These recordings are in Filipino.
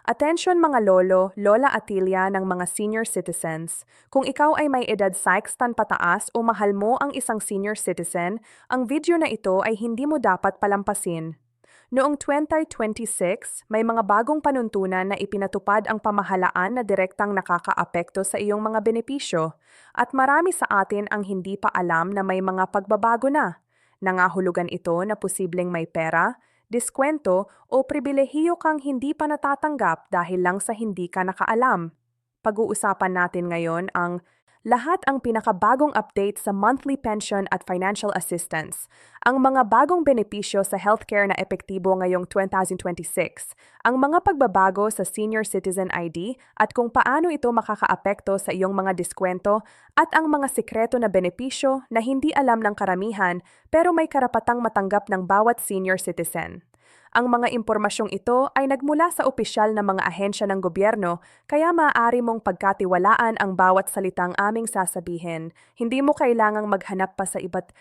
Atensyon mga lolo, lola at tilya ng mga senior citizens. Kung ikaw ay may edad 60 pataas o mahal mo ang isang senior citizen, ang video na ito ay hindi mo dapat palampasin. Noong 2026, may mga bagong panuntunan na ipinatupad ang pamahalaan na direktang nakakaapekto sa iyong mga benepisyo, at marami sa atin ang hindi pa alam na may mga pagbabago na. Nangahulugan ito na posibleng may pera, diskwento o pribilehiyo kang hindi pa natatanggap dahil lang sa hindi ka nakaalam. Pag-uusapan natin ngayon ang lahat ang pinakabagong update sa monthly pension at financial assistance, ang mga bagong benepisyo sa healthcare na epektibo ngayong 2026, ang mga pagbabago sa Senior Citizen ID at kung paano ito makakaapekto sa iyong mga diskwento at ang mga sikreto na benepisyo na hindi alam ng karamihan pero may karapatang matanggap ng bawat senior citizen. Ang mga impormasyong ito ay nagmula sa opisyal na mga ahensya ng gobyerno, kaya maaari mong pagkatiwalaan ang bawat salitang aming sasabihin. Hindi mo kailangang maghanap pa sa iba't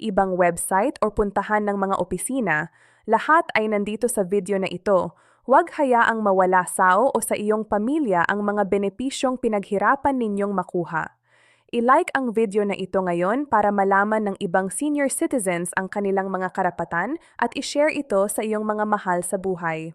ibang website o puntahan ng mga opisina. Lahat ay nandito sa video na ito. Huwag hayaang mawala sao o sa iyong pamilya ang mga benepisyong pinaghirapan ninyong makuha. I-like ang video na ito ngayon para malaman ng ibang senior citizens ang kanilang mga karapatan at i-share ito sa iyong mga mahal sa buhay.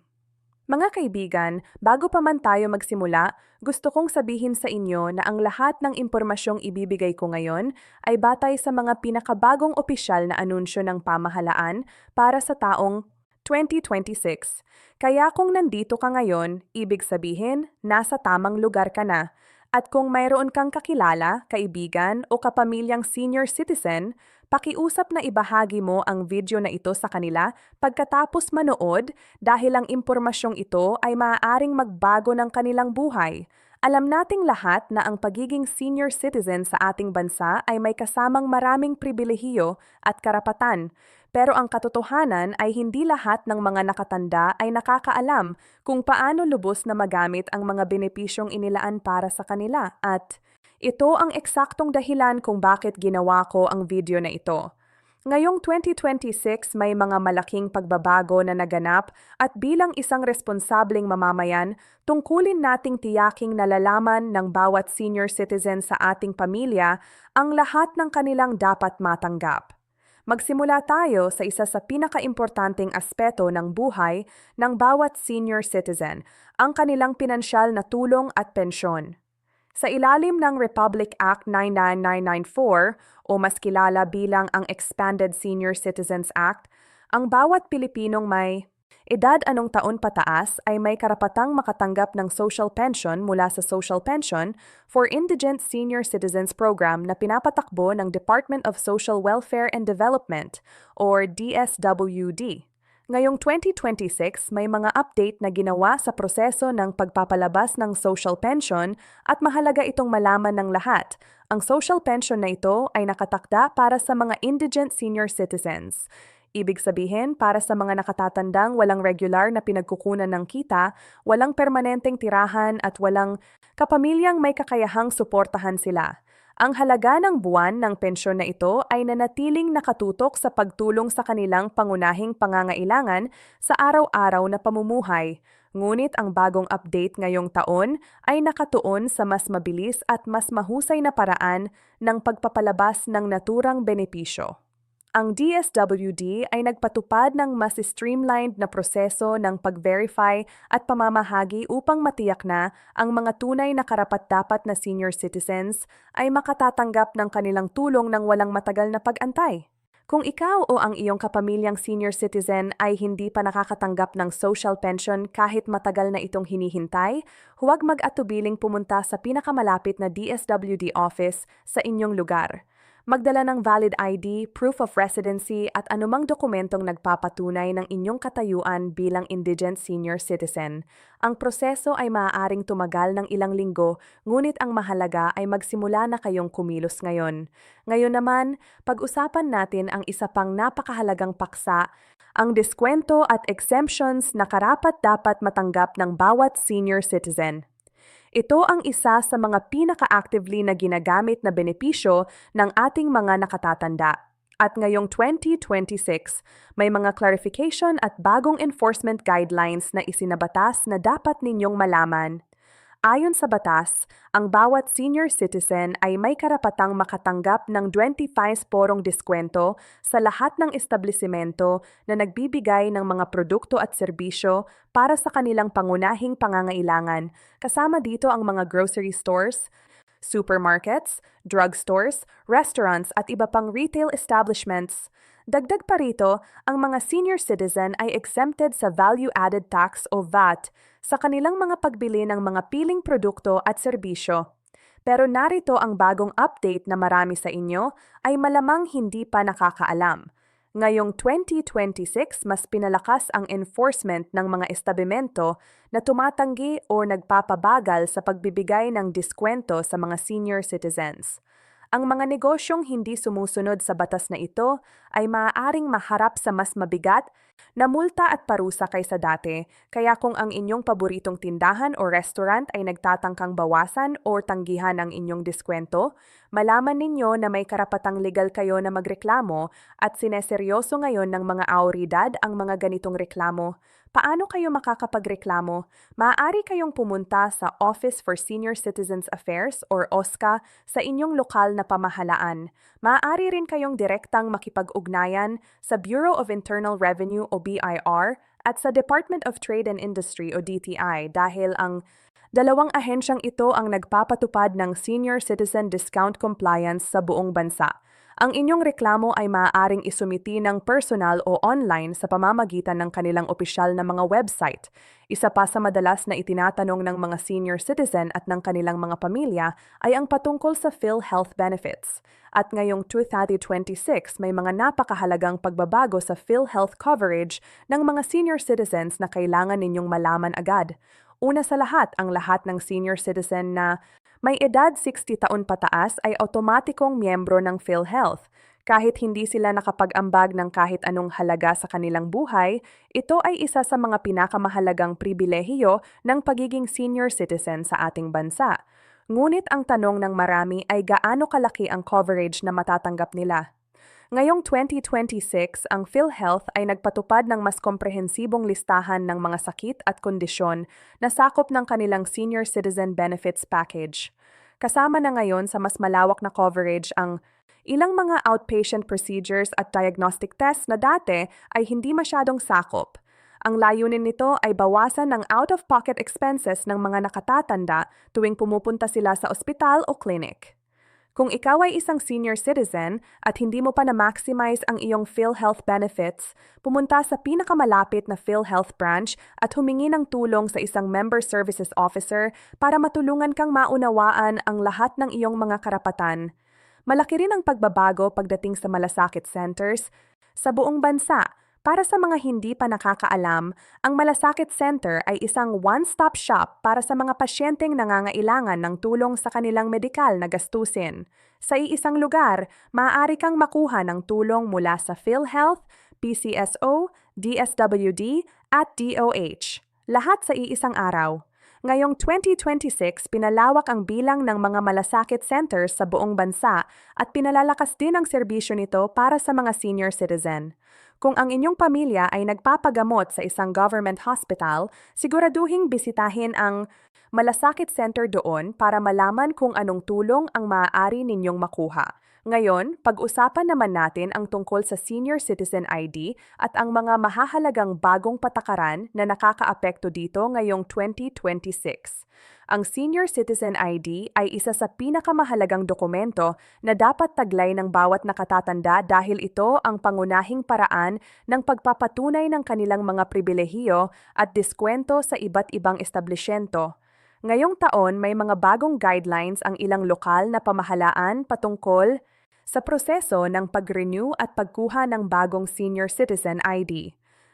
Mga kaibigan, bago pa man tayo magsimula, gusto kong sabihin sa inyo na ang lahat ng impormasyong ibibigay ko ngayon ay batay sa mga pinakabagong opisyal na anunsyo ng pamahalaan para sa taong 2026. Kaya kung nandito ka ngayon, ibig sabihin, nasa tamang lugar ka na. At kung mayroon kang kakilala, kaibigan o kapamilyang senior citizen, pakiusap na ibahagi mo ang video na ito sa kanila pagkatapos manood dahil ang impormasyong ito ay maaaring magbago ng kanilang buhay. Alam nating lahat na ang pagiging senior citizen sa ating bansa ay may kasamang maraming pribilehiyo at karapatan. Pero ang katotohanan ay hindi lahat ng mga nakatanda ay nakakaalam kung paano lubos na magamit ang mga benepisyong inilaan para sa kanila, at ito ang eksaktong dahilan kung bakit ginawa ko ang video na ito. Ngayong 2026 may mga malaking pagbabago na naganap at bilang isang responsableng mamamayan, tungkulin nating tiyaking nalalaman ng bawat senior citizen sa ating pamilya ang lahat ng kanilang dapat matanggap. Magsimula tayo sa isa sa pinakaimportanteng aspeto ng buhay ng bawat senior citizen, ang kanilang pinansyal na tulong at pensyon. Sa ilalim ng Republic Act 99994 o mas kilala bilang ang Expanded Senior Citizens Act, ang bawat Pilipinong may edad anong taon pataas ay may karapatang makatanggap ng social pension mula sa Social Pension for Indigent Senior Citizens Program na pinapatakbo ng Department of Social Welfare and Development or DSWD. Ngayong 2026, may mga update na ginawa sa proseso ng pagpapalabas ng social pension at mahalaga itong malaman ng lahat. Ang social pension na ito ay nakatakda para sa mga indigent senior citizens. Ibig sabihin, para sa mga nakatatandang walang regular na pinagkukunan ng kita, walang permanenteng tirahan at walang kapamilyang may kakayahang suportahan sila. Ang halaga ng buwan ng pensyon na ito ay nanatiling nakatutok sa pagtulong sa kanilang pangunahing pangangailangan sa araw-araw na pamumuhay. Ngunit ang bagong update ngayong taon ay nakatuon sa mas mabilis at mas mahusay na paraan ng pagpapalabas ng naturang benepisyo. Ang DSWD ay nagpatupad ng mas streamlined na proseso ng pag-verify at pamamahagi upang matiyak na ang mga tunay na karapat-dapat na senior citizens ay makatatanggap ng kanilang tulong ng walang matagal na pag-antay. Kung ikaw o ang iyong kapamilyang senior citizen ay hindi pa nakakatanggap ng social pension kahit matagal na itong hinihintay, huwag mag-atubiling pumunta sa pinakamalapit na DSWD office sa inyong lugar. Magdala ng valid ID, proof of residency at anumang dokumentong nagpapatunay ng inyong katayuan bilang indigent senior citizen. Ang proseso ay maaaring tumagal ng ilang linggo, ngunit ang mahalaga ay magsimula na kayong kumilos ngayon. Ngayon naman, pag-usapan natin ang isa pang napakahalagang paksa, ang diskwento at exemptions na karapat-dapat matanggap ng bawat senior citizen. Ito ang isa sa mga pinaka-actively na ginagamit na benepisyo ng ating mga nakatatanda. At ngayong 2026, may mga clarification at bagong enforcement guidelines na isinabatas na dapat ninyong malaman. Ayon sa batas, ang bawat senior citizen ay may karapatang makatanggap ng 25% diskwento sa lahat ng establisimento na nagbibigay ng mga produkto at serbisyo para sa kanilang pangunahing pangangailangan, kasama dito ang mga grocery stores, supermarkets, drugstores, restaurants at iba pang retail establishments. Dagdag pa rito, ang mga senior citizen ay exempted sa value-added tax o VAT sa kanilang mga pagbili ng mga piling produkto at serbisyo. Pero narito ang bagong update na marami sa inyo ay malamang hindi pa nakakaalam. Ngayong 2026, mas pinalakas ang enforcement ng mga estabimento na tumatanggi o nagpapabagal sa pagbibigay ng diskwento sa mga senior citizens. Ang mga negosyong hindi sumusunod sa batas na ito ay maaaring maharap sa mas mabigat na multa at parusa kaysa dati, kaya kung ang inyong paboritong tindahan o restaurant ay nagtatangkang bawasan o tanggihan ang inyong diskwento, malaman ninyo na may karapatang legal kayo na magreklamo at sineseryoso ngayon ng mga autoridad ang mga ganitong reklamo. Paano kayo makakapagreklamo? Maaari kayong pumunta sa Office for Senior Citizens Affairs or OSCA sa inyong lokal na pamahalaan. Maaari rin kayong direktang makipag-ugnayan sa Bureau of Internal Revenue o BIR at sa Department of Trade and Industry o DTI dahil ang dalawang ahensyang ito ang nagpapatupad ng senior citizen discount compliance sa buong bansa. Ang inyong reklamo ay maaaring isumiti ng personal o online sa pamamagitan ng kanilang opisyal na mga website. Isa pa sa madalas na itinatanong ng mga senior citizen at ng kanilang mga pamilya ay ang patungkol sa PhilHealth benefits. At ngayong 2026, may mga napakahalagang pagbabago sa PhilHealth coverage ng mga senior citizens na kailangan ninyong malaman agad. Una sa lahat, ang lahat ng senior citizen na may edad 60 taon pataas ay otomatikong miyembro ng PhilHealth. Kahit hindi sila nakapag-ambag ng kahit anong halaga sa kanilang buhay, ito ay isa sa mga pinakamahalagang pribilehiyo ng pagiging senior citizen sa ating bansa. Ngunit ang tanong ng marami ay gaano kalaki ang coverage na matatanggap nila. Ngayong 2026, ang PhilHealth ay nagpatupad ng mas komprehensibong listahan ng mga sakit at kondisyon na sakop ng kanilang Senior Citizen Benefits Package. Kasama na ngayon sa mas malawak na coverage ang ilang mga outpatient procedures at diagnostic tests na dati ay hindi masyadong sakop. Ang layunin nito ay bawasan ang out-of-pocket expenses ng mga nakatatanda tuwing pumupunta sila sa ospital o clinic. Kung ikaw ay isang senior citizen at hindi mo pa na-maximize ang iyong PhilHealth benefits, pumunta sa pinakamalapit na PhilHealth branch at humingi ng tulong sa isang member services officer para matulungan kang maunawaan ang lahat ng iyong mga karapatan. Malaki rin ang pagbabago pagdating sa malasakit centers sa buong bansa. Para sa mga hindi pa nakakaalam, ang Malasakit Center ay isang one-stop shop para sa mga pasyenteng nangangailangan ng tulong sa kanilang medikal na gastusin. Sa iisang lugar, maaari kang makuha ng tulong mula sa PhilHealth, PCSO, DSWD at DOH. Lahat sa iisang araw. Ngayong 2026, pinalawak ang bilang ng mga malasakit centers sa buong bansa at pinalalakas din ang serbisyo nito para sa mga senior citizen. Kung ang inyong pamilya ay nagpapagamot sa isang government hospital, siguraduhing bisitahin ang Malasakit Center doon para malaman kung anong tulong ang maaari ninyong makuha. Ngayon, pag-usapan naman natin ang tungkol sa Senior Citizen ID at ang mga mahahalagang bagong patakaran na nakakaapekto dito ngayong 2026. Ang Senior Citizen ID ay isa sa pinakamahalagang dokumento na dapat taglay ng bawat nakatatanda dahil ito ang pangunahing paraan ng pagpapatunay ng kanilang mga pribilehiyo at diskwento sa iba't ibang establisyento. Ngayong taon, may mga bagong guidelines ang ilang lokal na pamahalaan patungkol sa proseso ng pag-renew at pagkuha ng bagong Senior Citizen ID.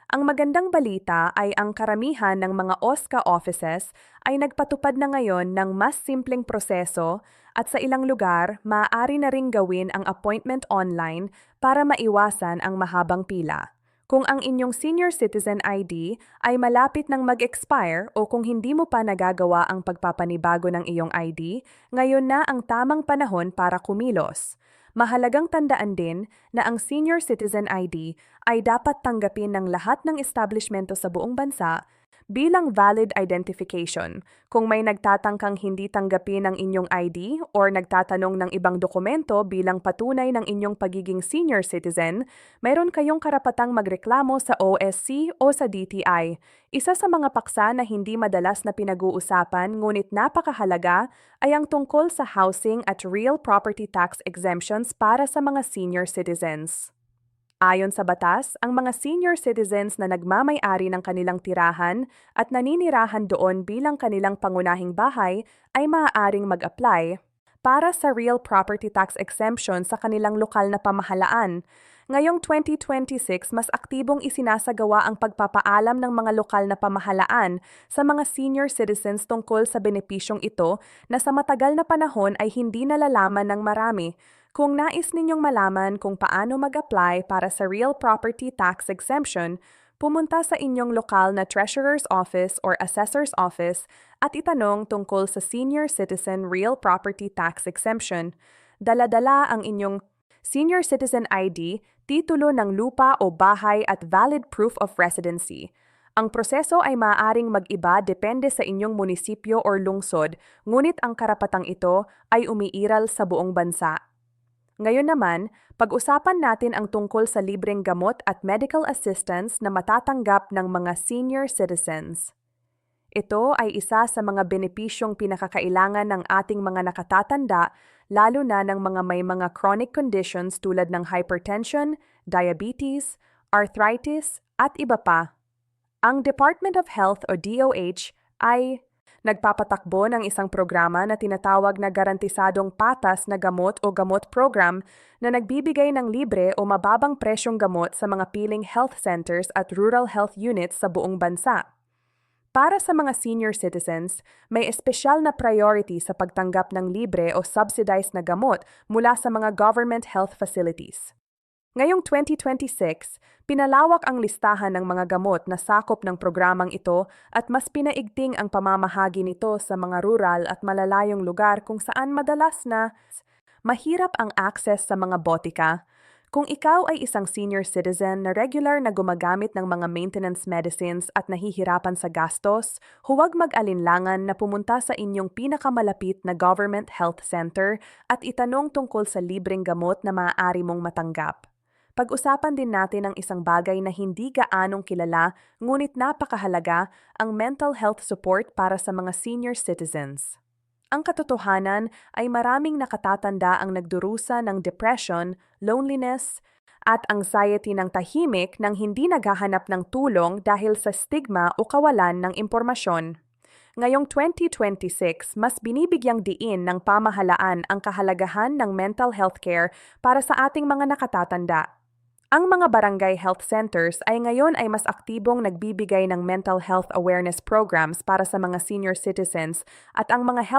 Ang magandang balita ay ang karamihan ng mga OSCA offices ay nagpatupad na ngayon ng mas simpleng proseso at sa ilang lugar, maaari na ring gawin ang appointment online para maiwasan ang mahabang pila. Kung ang inyong Senior Citizen ID ay malapit nang mag-expire o kung hindi mo pa nagagawa ang pagpapanibago ng iyong ID, ngayon na ang tamang panahon para kumilos. Mahalagang tandaan din na ang Senior Citizen ID ay dapat tanggapin ng lahat ng establishmento sa buong bansa bilang valid identification. Kung may nagtatangkang hindi tanggapin ang inyong ID or nagtatanong ng ibang dokumento bilang patunay ng inyong pagiging senior citizen, mayroon kayong karapatang magreklamo sa OSC o sa DTI. Isa sa mga paksa na hindi madalas na pinag-uusapan ngunit napakahalaga ay ang tungkol sa housing at real property tax exemptions para sa mga senior citizens. Ayon sa batas, ang mga senior citizens na nagmamay-ari ng kanilang tirahan at naninirahan doon bilang kanilang pangunahing bahay ay maaaring mag-apply para sa real property tax exemption sa kanilang lokal na pamahalaan. Ngayong 2026, mas aktibong isinasagawa ang pagpapaalam ng mga lokal na pamahalaan sa mga senior citizens tungkol sa benepisyong ito na sa matagal na panahon ay hindi nalalaman ng marami. Kung nais ninyong malaman kung paano mag-apply para sa real property tax exemption, pumunta sa inyong lokal na treasurer's office or assessor's office at itanong tungkol sa senior citizen real property tax exemption. Dala-dala ang inyong senior citizen ID, titulo ng lupa o bahay at valid proof of residency. Ang proseso ay maaaring mag-iba depende sa inyong munisipyo or lungsod, ngunit ang karapatang ito ay umiiral sa buong bansa. Ngayon naman, pag-usapan natin ang tungkol sa libreng gamot at medical assistance na matatanggap ng mga senior citizens. Ito ay isa sa mga benepisyong pinakakailangan ng ating mga nakatatanda, lalo na ng mga may mga chronic conditions tulad ng hypertension, diabetes, arthritis, at iba pa. Ang Department of Health o DOH ay nagpapatakbo ng isang programa na tinatawag na Garantisadong Patas na Gamot o Gamot Program na nagbibigay ng libre o mababang presyong gamot sa mga piling health centers at rural health units sa buong bansa. Para sa mga senior citizens, may espesyal na priority sa pagtanggap ng libre o subsidized na gamot mula sa mga government health facilities. Ngayong 2026, pinalawak ang listahan ng mga gamot na sakop ng programang ito at mas pinaigting ang pamamahagi nito sa mga rural at malalayong lugar kung saan madalas na mahirap ang access sa mga botika. Kung ikaw ay isang senior citizen na regular na gumagamit ng mga maintenance medicines at nahihirapan sa gastos, huwag mag-alinlangan na pumunta sa inyong pinakamalapit na government health center at itanong tungkol sa libreng gamot na maaari mong matanggap. Pag-usapan din natin ang isang bagay na hindi gaanong kilala ngunit napakahalaga, ang mental health support para sa mga senior citizens. Ang katotohanan ay maraming nakatatanda ang nagdurusa ng depression, loneliness, at anxiety ng tahimik nang hindi naghahanap ng tulong dahil sa stigma o kawalan ng impormasyon. Ngayong 2026, mas binibigyang diin ng pamahalaan ang kahalagahan ng mental health care para sa ating mga nakatatanda. Ang mga barangay health centers ay ngayon ay mas aktibong nagbibigay ng mental health awareness programs para sa mga senior citizens at ang mga health